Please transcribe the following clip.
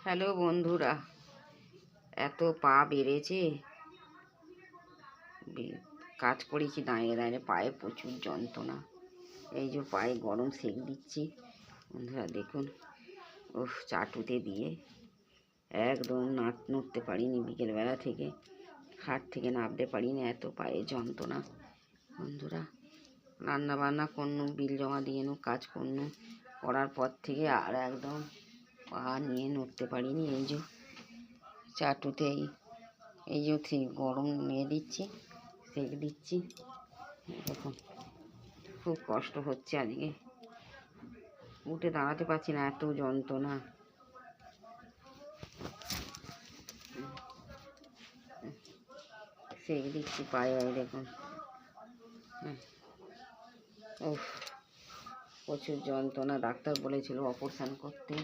Hello বন্ধুরা, এত পা বেড়েছে। কাজ করেছি দাঁড়িয়ে দাঁড়িয়ে, পায়ে প্রচুর যন্ত্রণা। এই যে পায়ে গরম সেঁক দিচ্ছি বন্ধুরা, দেখুন। চাটুতে দিয়ে একদম নড়তে পারিনি, বিকেলবেলা থেকে খাট থেকে নামতে পারিনি, এত পায়ে যন্ত্রণা বন্ধুরা। রান্না বান্না করনু, বিল জমা দিয়ে কাজ করনু, করার পর থেকে আর একদম পা নিয়ে নড়তে পারিনি। এই যে চাটুতে এই যে গরম নিয়ে দিচ্ছি, সেঁক দিচ্ছি, দেখুন। খুব কষ্ট হচ্ছে আজকে, উঠে দাঁড়াতে পারছি না, এত যন্ত্রণা। সেঁক দিচ্ছি পায়ে, দেখুন। প্রচুর যন্ত্রণা। ডাক্তার বলেছিল অপারেশন করতে।